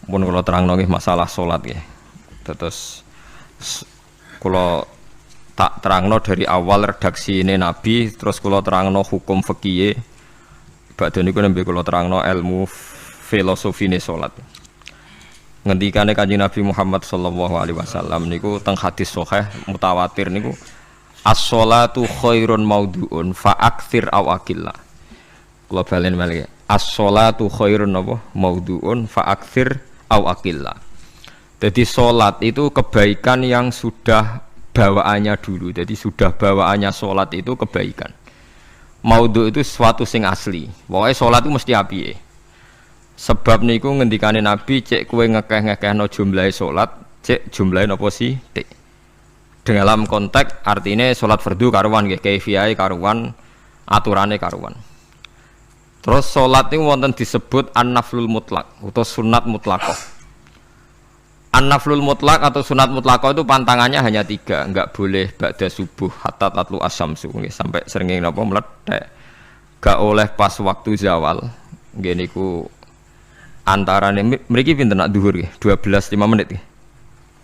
Pun kula terangno nggih masalah salat nggih. Terus kula tak terangno dari awal redaksi ini Nabi, terus kula terangno hukum fikih. Badhe niku nembe kula terangno ilmu filosofine salat. Ngendikane Kanjeng Nabi Muhammad sallallahu alaihi wasallam niku teng hadis sahih mutawatir niku as-sholatu khairun maudhu'un fa aktsir aw aqilla. Kula balen malih. As-sholatu khairun apa? Maudhu'un fa aktsir aw aqilla. Jadi salat itu kebaikan yang sudah bawaannya dulu. Jadi sudah bawaannya salat itu kebaikan. Maudhu itu sesuatu sing asli. Pokoke salat itu mesti apike. Sebab niku ngendikane Nabi cek kowe ngekeh-ngekehno jumlahe salat, cek jumlahe napa sih? Tik. Dalam konteks artinya salat fardu karuan nggih, kaifiyahe karuan, aturane karuan. Terus salat niku wonten disebut an-naflul mutlak atau sunat mutlaqah. An-naflul mutlak atau sunat mutlaqah itu pantangannya hanya 3, enggak boleh ba'da subuh hatta tatlu asyamsu nggih sampai srengenge napa mlethek. Enggak oleh pas waktu zawal. Nggih niku antarane mriki pinten nak zuhur nggih 12:05 menit nggih.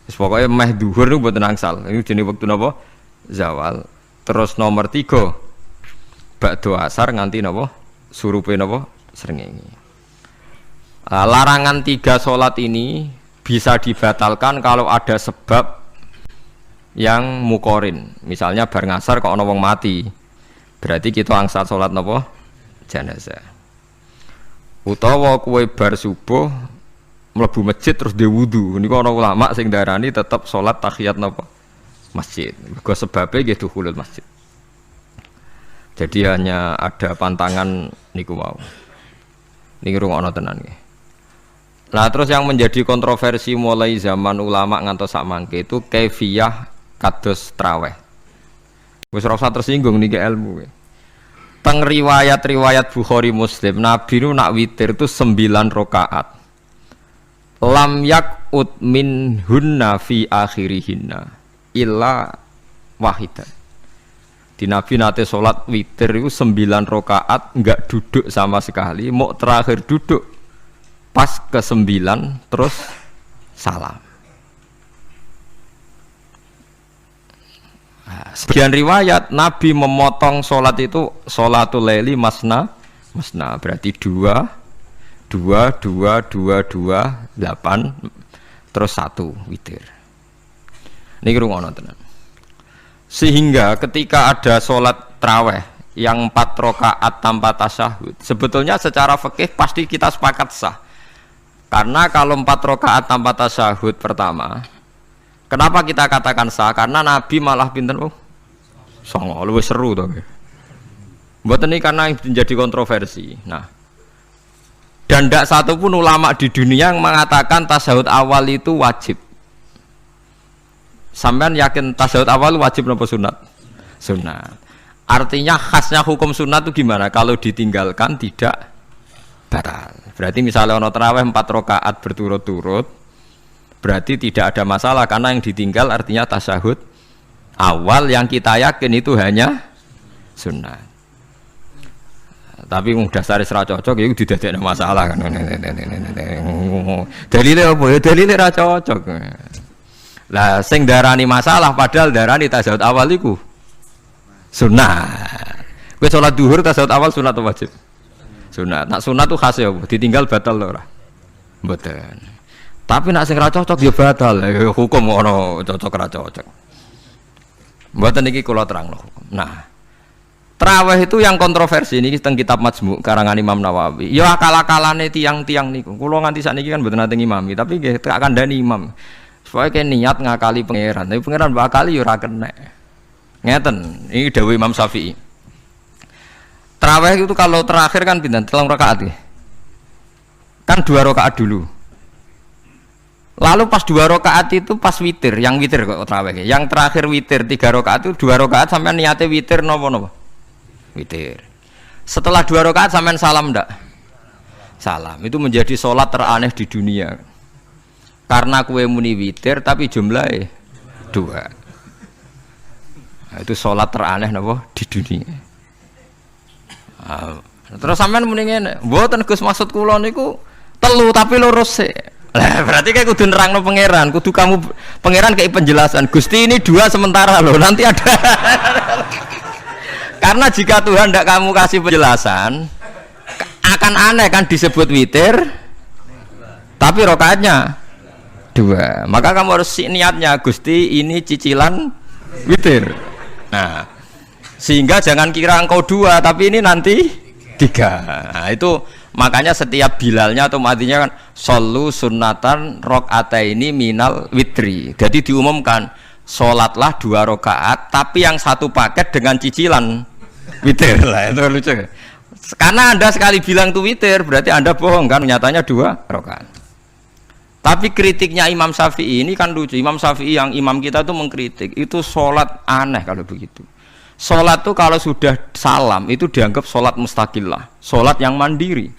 Wis pokoke meh zuhur niku mboten angsal. Niku jenenge wektu napa? Zawal. Terus nomor 3 ba'da asar nganti napa? Surupe napa? Srengenge. Larangan 3 salat ini bisa dibatalkan kalau ada sebab yang mukorin. Misalnya bar ngasar kok ana wong mati. Berarti kita angsal salat napa? Jenazah. Utawa kowe bar subuh mlebu masjid terus dhe wudu niku ana ulama sing darani tetep salat tahiyat napa masjid mergo sebabe nggih dukhulul masjid. Jadi hanya ada pantangan niku wau niki rungokno tenan nggih. Nah terus yang menjadi kontroversi mulai zaman ulama ngantos sak mangke itu kaifiyah kados traweh. Wis ora usah tersinggung niki ilmu nggih. Teng riwayat-riwayat Bukhari Muslim Nabi nu nak witir itu 9 rakaat. Lam yakut min hunna fi akhirihinna illa wahidan. Di Nabi nate salat witir itu 9 rakaat enggak duduk sama sekali, mau terakhir duduk pas ke-9 terus salam. Sebagian riwayat Nabi memotong sholat itu sholatul laili masna berarti 2 8 terus 1 witir. Niki rungono tenan. Sehingga ketika ada sholat traweh yang 4 rakaat tanpa tasyahud, sebetulnya secara fikih pasti kita sepakat sah. Karena kalau 4 rakaat tanpa tasyahud pertama, kenapa kita katakan sah? Karena Nabi malah pinten songo, luwih seru to nggih. Mboten iki karena menjadi kontroversi. Nah, dan tidak satu pun ulama di dunia yang mengatakan tasyahud awal itu wajib. Sampean yakin tasyahud awal wajib napa sunat? Sunat. Artinya khasnya hukum sunat itu gimana? Kalau ditinggalkan tidak batal. Berarti misalnya ono tarawih 4 rakaat berturut-turut, berarti tidak ada masalah karena yang ditinggal artinya tasyahud awal yang kita yakin itu hanya sunnah. Tapi dasar ra cocok itu didadekno masalah kan. Dalile apa ya? Dalile ra cocok. Lah sing darani masalah padahal darani tasyahud awal iku sunnah. Kowe salat zuhur tasyahud awal sunat atau wajib? Sunat. Nak sunat tuh khas ya, ditinggal batal lho ora? Mboten. Tapi nak sing ra cocok ya batal. Hukum ono cocok ra cocok. Mboten iki kula terangno hukum. Nah, traweh itu yang kontroversi niki teng kitab Majmu' karangan Imam Nawawi. Ya akal-akalane tiang-tiang niku. Kula nganti sakniki kan mboten nate ngimami, tapi nggih tak kandhani imam. Supaya ke niat ngakali pangeran. Tapi pangeran bakali ya ora kena. Ngeten, ini dawuh Imam Syafi'i. Traweh itu kalau terakhir kan pinten? 3 rakaat nggih. Kan 2 rakaat dulu. Lalu pas 2 rakaat itu pas witir, yang witir kok traweh. Yang terakhir witir 3 rakaat itu 2 rakaat sampai niate witir napa-napa? Witir. Setelah 2 rakaat sampean salam ndak? Salam. Itu menjadi sholat teraneh di dunia. Karena kue muni witir tapi jumlahnya 2. Nah, itu sholat teraneh napa di dunia. Terus sampean muni ngene, mboten Gus maksud kula niku 3 tapi lurus sik. Lah berarti kayak kudu nerangno pangeran, kudu kamu pangeran kayak penjelasan. Gusti ini 2 sementara loh, nanti ada. Karena jika Tuhan tidak kamu kasih penjelasan, akan aneh kan disebut witir, tapi rokaatnya 2. Maka kamu harus niatnya Gusti ini cicilan witir. Nah, sehingga jangan kira engkau 2, tapi ini nanti 3. Nah, itu makanya setiap bilalnya atau matinya kan solu sunnatan rok'ataini minal witri. Jadi diumumkan sholatlah 2 rakaat tapi yang satu paket dengan cicilan witir. Lah itu lucu. Karena Anda sekali bilang itu witir berarti Anda bohong kan, nyatanya 2 rakaat. Tapi kritiknya Imam Syafi'i ini kan lucu. Imam Syafi'i yang imam kita tuh mengkritik itu sholat aneh kalau begitu. Sholat tuh kalau sudah salam itu dianggap sholat mustaqillah, sholat yang mandiri.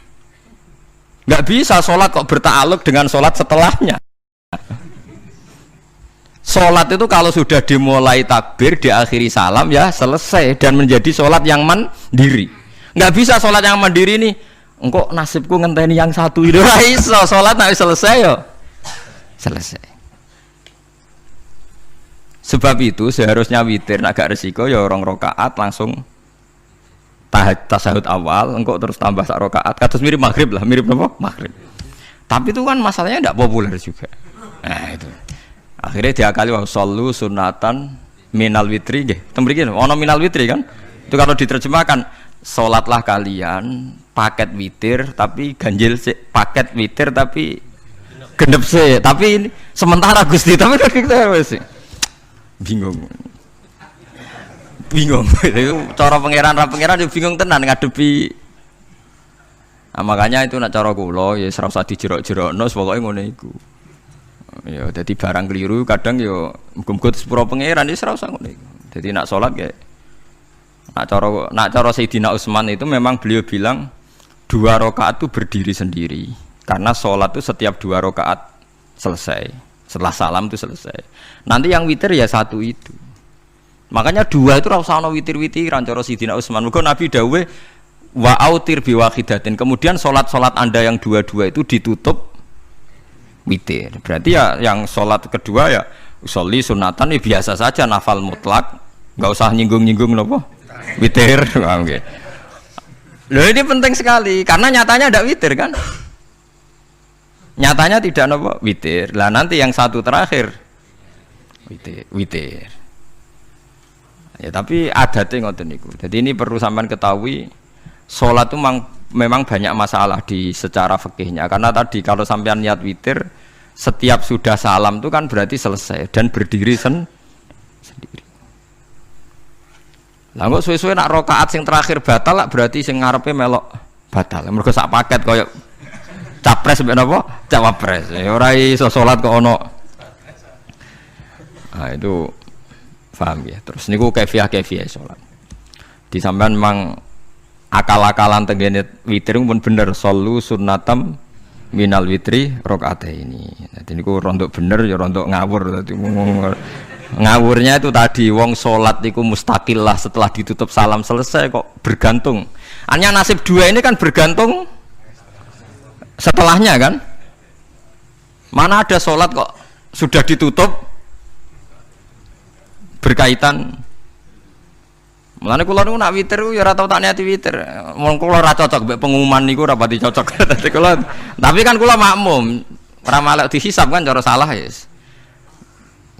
Nggak bisa sholat kok bertakluk dengan sholat setelahnya. Sholat itu kalau sudah dimulai takbir, diakhiri salam ya selesai dan menjadi sholat yang mandiri. Nggak bisa sholat yang mandiri nih. Engkau nasibku ngenteni yang satu itu iso sholat nanti selesai yo. Selesai. Sebab itu seharusnya witir agak resiko ya 2 rakaat langsung tasahud awal, engkau terus tambah 1 rakaat. Kados mirip maghrib lah, mirip apa? Maghrib. Tapi itu kan masalahnya tidak populer juga. Nah itu. Akhirnya diakali wa shollu sunatan minal witri nggih. Tembriki ono minal witri kan? Itu kalau diterjemahkan salatlah kalian paket witir tapi ganjil sih, paket witir tapi genep sih. Tapi ini sementara Gusti tapi kita wis bingung. Bingung. Cara pangeran juga bingung tenan ngadepi. Nah, makanya itu nak cara kula ya ora usah dijerok-jerokno pokoke ngene iku. Ya dadi barang keliru kadang ya muga-muga sepuro pangeran ya ora usah ngene iku. Dadi nak salat kayak nak cara Sayyidina Utsman itu memang beliau bilang 2 rakaat itu berdiri sendiri. Karena salat itu setiap 2 rakaat selesai. Setelah salam itu selesai. Nanti yang witir ya 1 itu. Makanya 2 itu ora usah ana witir-witiran cara Sayyidina Utsman. Muga Nabi dawuh wa autir bi wahidatin. Kemudian salat-salat Anda yang 2 itu ditutup witir. Berarti ya yang salat kedua ya usolli sunatan ya biasa saja nafal mutlak. Enggak usah nyinggung-nyinggung napa? Witir. Oke. Loh ini penting sekali karena nyatanya ada witir kan? Nyatanya tidak napa? Witir. Lah nanti yang 1 terakhir witir. Ya tapi adatnya ngoten niku. Jadi ini perlu sampean ketahui, sholat itu memang banyak masalah di secara fikihnya. Karena tadi kalau sampean niat witir, setiap sudah salam itu kan berarti selesai dan berdiri sendiri. Lah kok suwe-suwe nak rakaat sing terakhir batal lah berarti sing ngarepe melok batal. Mergo sak paket koyo capres mbek napa? Cawapres. Ya ora iso salat kok ono. Nah itu paham ya. Terus niku kaifiah salat. Di sampean memang akal-akalan tenggene witir pun bener solu sunnatam minal witri rakaataini. Dadi niku rondok bener ya rondok ngawur dadi ngawurnya itu tadi wong salat niku mustaqillah setelah ditutup salam selesai kok bergantung. Hanya nasib 2 ini kan bergantung setelahnya kan? Mana ada salat kok sudah ditutup berkaitan. Mulane kula niku nak witir ya ora tau tak niati witir. Wong kula ora cocok mbek pengumuman niku ora pati cocok. Dadi kula tapi kan kula makmum, ora malek dihisab kan cara salah ya.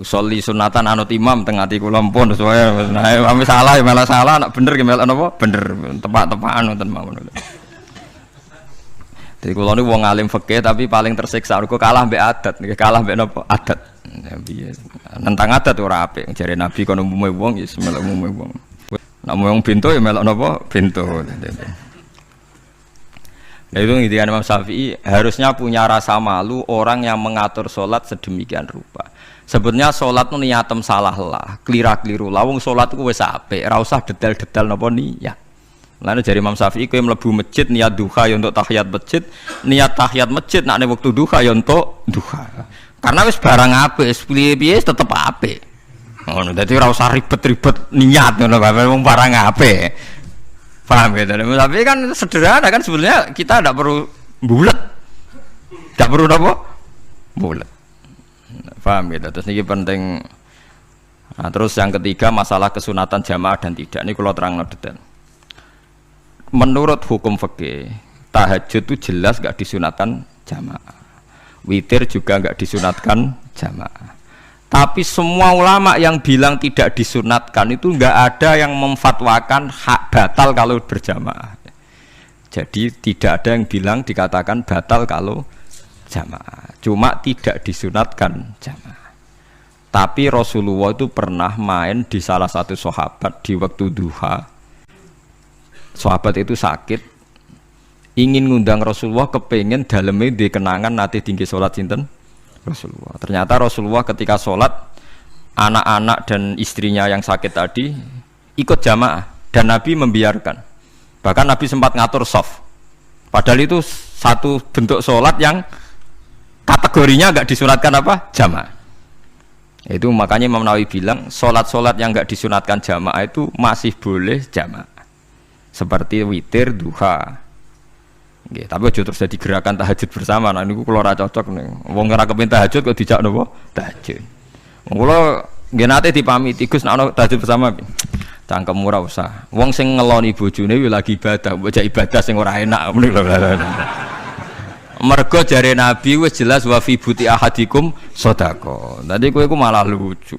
Usolli sunatan anut imam teng ati kula mpun sesuai. Nah, ame salah ya malah salah, nak bener ki melok napa? Bener, tepak-tepakan wonten mawon. Jadi kula niku wong alim fikih tapi paling tersiksa kok kalah mbek adat, kalah mbek napa? Adat. Piye? Nentang adat ora apik. Jare Nabi kono umume wong ya melok umume wong. Nek wong pintu ya melok napa? Pintu. Nah itu ngintikan Imam Syafi'i harusnya punya rasa malu orang yang mengatur sholat sedemikian rupa. Sebetulnya sholat itu niatem salah lah, kelira-keliru lah. Wong sholat itu wis apik, ora usah detail-detail napa niat. Lalu dari Imam Syafi'i kowe mlebu masjid niat duha ya untuk tahiyat masjid, niat tahiyat masjid nek waktu duha ya untuk duha. Karena wis barang apik, wis piye-piye tetep apik. Ngono, dadi ora usah ribet-ribet niat ngono wong barang apik. Paham ya? Tapi kan sederhana kan sebenarnya kita tidak perlu bulat, tidak perlu apa bulat. Paham gitu. Terus ini penting. Nah, terus yang ketiga masalah kesunatan jamaah dan tidak. Ini kalau terang detail. Menurut hukum fikih, tahajud itu jelas gak disunatkan jamaah. Witir juga gak disunatkan jamaah. Tapi semua ulama yang bilang tidak disunatkan itu gak ada yang memfatwakan hak batal kalau berjamaah. Jadi tidak ada yang bilang dikatakan batal kalau jamaah. Cuma tidak disunatkan jamaah. Tapi Rasulullah itu pernah main di salah satu sahabat di waktu duha. Sahabat itu sakit, ingin ngundang Rasulullah, kepengen dalamnya di kenangan nanti tinggi sholat sinten Rasulullah. Ternyata Rasulullah ketika sholat, anak-anak dan istrinya yang sakit tadi ikut jamaah dan Nabi membiarkan. Bahkan Nabi sempat ngatur shaf. Padahal itu satu bentuk sholat yang kategorinya enggak disunatkan apa? Jamaah. Itu makanya Imam Nawawi bilang sholat-sholat yang enggak disunatkan jamaah itu masih boleh jamaah. Seperti witir, duha. Nggih, tapi aja terus jadi gerakan tahajud bersama. Nah niku kula ora cocok nih. Wong ora kepen tahajud kok dijak napa? Tahajud. Wong kula nggih nate dipamiti Gus nek ana tahajud bersama. Cangkem ora usah. Wong sing ngeloni bojone kuwi lagi ibadah, bocah ibadah sing ora enak ngono lho. Mergo jare Nabi wis jelas wa fi buti ahadikum sedekah. Tadi kowe iku malah lucu.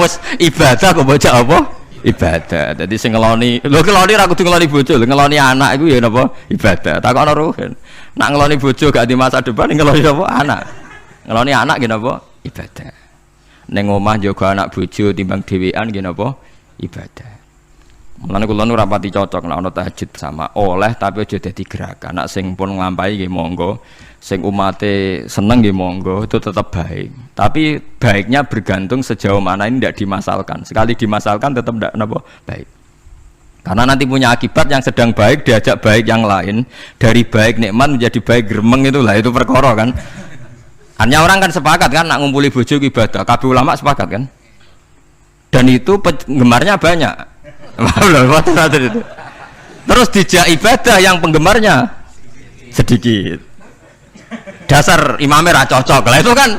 Wes ibadah kok bocah apa? Ibadah. Jadi sing ngeloni, lho ngeloni ra kudu ngeloni bojo, ngeloni anak iku ya napa? Ibadah. Takokno ruhen. Nak ngeloni bojo gak di masa depan ngeloni apa? Anak. Ngeloni anak nggih napa? Ibadah. Ning omah njaga anak bojo timbang dhewean nggih napa? Ibadah. Mulane kula nu rapati cocok nek ana tahajud sama oleh tapi aja dadi gerakan. Nek sing pun nglampahi nggih monggo, sing umate seneng nggih monggo, itu tetap baik. Tapi baiknya bergantung sejauh mana ini tidak dimasalkan. Sekali dimasalkan tetap tidak napa baik. Karena nanti punya akibat yang sedang baik diajak baik yang lain, dari baik nikmat menjadi baik gremeng itulah itu perkara kan. Hanya orang kan sepakat kan nak ngumpuli bojo ibadah, kabeh ulama sepakat kan. Dan itu penggemarnya banyak. Terus dijak ibadah yang penggemarnya sedikit. Dasar imamnya ra cocok. Lah itu kan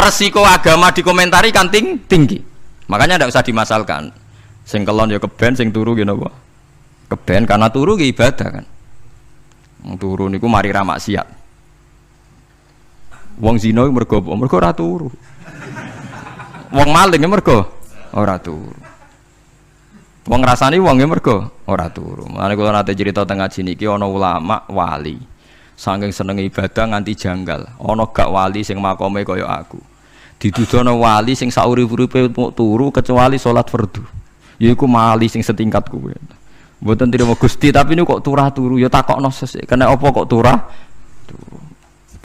resiko agama dikomentari kan tinggi. Makanya tidak usah dimasalkan. Sing kelon ya keben, sing turu ya napa? Keben karena turu ki ibadah kan. Wong turu niku mari ra maksiat. Wong zina mergo ora turu. Wong maling mergo ora turu. Wong ngrasani wong ya mergo ora turu. Mulane kula nate cerita teng ngaji niki ana ulama wali. Saking senenge ibadah nganti janggal. Ana gak wali sing makome kaya aku. Didudono wali sing saurip-uripe turu kecuali salat fardu. Yaiku wali sing setingkat kuwe. Mboten trimo Gusti tapi niku kok turah turu ya takokno sesuk. Kena apa kok turah? Turu.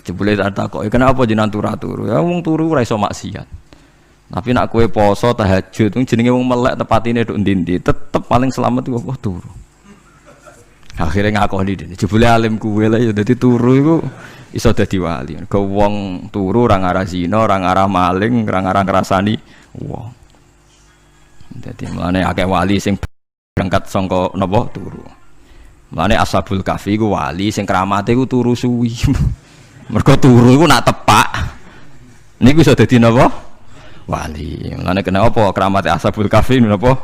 Jebule tak takoki, kena apa jenengan turah turu? Ya wong turu ora iso maksiat. Tapi nak kue poso tahajud, jenenge wong melek tepatine nduk ndi-ndi, tetep paling selamat iku apa turu. Akhirnya ngakoni dene. Jebule alim kuwe lah ya dadi turu iku iso dadi wali. Ke wong turu ora ngarah zina, ora ngarah maling, ora ngarah ngrasani wong. Dadi mulane akeh wali sing berangkat saka napa turu. Mulane Ashabul Kahfi iku wali sing kramate iku turu suwi. Mergo turu iku nak tepak. Niku iso dadi napa? Wali. Mulane kena apa kramate Ashabul Kahfi napa?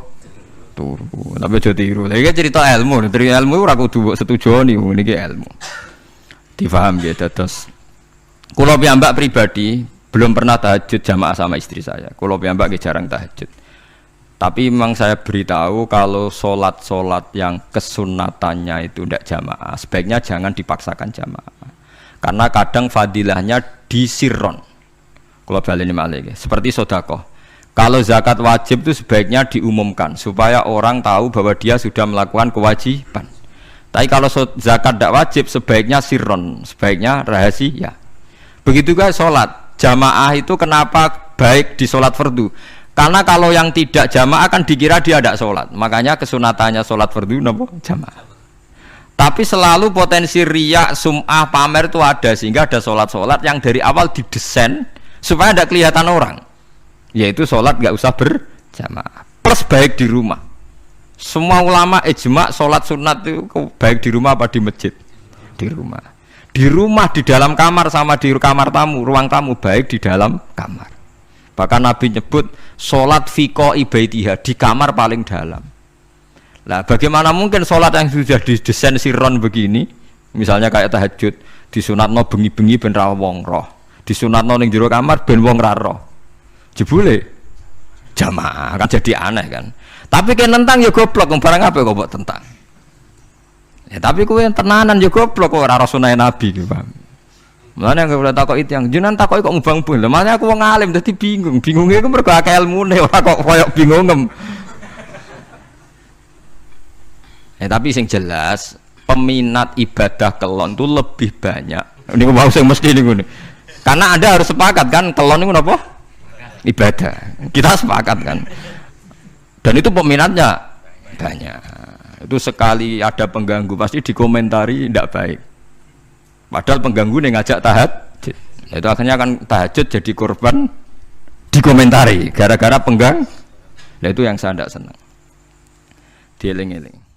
Turu. Tapi aja tiru. Lha iki cerita ilmu, dari ilmu ora kudu setuju niki ilmu. Difaham ya terus. Kula piyambak pribadi belum pernah tahajud jamaah sama istri saya. Kula piyambak jarang tahajud. Tapi memang saya beritahu kalau sholat yang kesunatannya itu tidak jamaah, sebaiknya jangan dipaksakan jamaah. Karena kadang fadilahnya disirron. Kalau baleni malih seperti sedekah. Kalau zakat wajib itu sebaiknya diumumkan supaya orang tahu bahwa dia sudah melakukan kewajiban. Tapi kalau zakat tidak wajib sebaiknya sirron, sebaiknya rahasia. Begitu juga sholat jamaah itu kenapa baik di sholat fardu? Karena kalau yang tidak jamaah kan dikira dia tidak sholat. Makanya kesunatannya sholat fardu napa jamaah. Tapi selalu potensi riya, sum'ah, pamer itu ada sehingga ada sholat-sholat yang dari awal didesain supaya tidak kelihatan orang, yaitu sholat nggak usah berjamaah plus baik di rumah. Semua ulama ijma sholat sunat itu baik di rumah apa di masjid? Di rumah. di rumah, di dalam kamar sama di kamar tamu, ruang tamu, baik di dalam kamar. Bahkan Nabi nyebut sholat fiko ibaitiha di kamar paling dalam. Nah, bagaimana mungkin sholat yang sudah didesain sirron begini, misalnya kayak tahajud, disunatno bengi-bengi ben ra wong roh, disunatno ning jero kamar ben wong ra roh. Jebule jamaah kan jadi aneh kan. Tapi kan tentang ya goblok, barang apa kok mbok tentang. Ya tapi kowe tenanan ya goblok kok ora sunah Nabi ki, Pak. Mulane nek ora takok itu yang jenengan takoki kok mubang-bung. Lha makane aku wong alim dadi bingung. Bingunge iku mergo akeh ilmune ora kok koyo bingungem. Ya tapi sing jelas peminat ibadah kelon itu lebih banyak. Niku mau sing mesti niku. Karena Anda harus sepakat kan kelon niku napa? Ibadah. Kita sepakat kan. Dan itu peminatnya banyak. Itu sekali ada pengganggu pasti dikomentari tidak baik. Padahal pengganggu nih ngajak tahajud. Itu akhirnya kan tahajud jadi korban dikomentari gara-gara penggang. Nah itu yang saya tidak senang. Dieling-eling.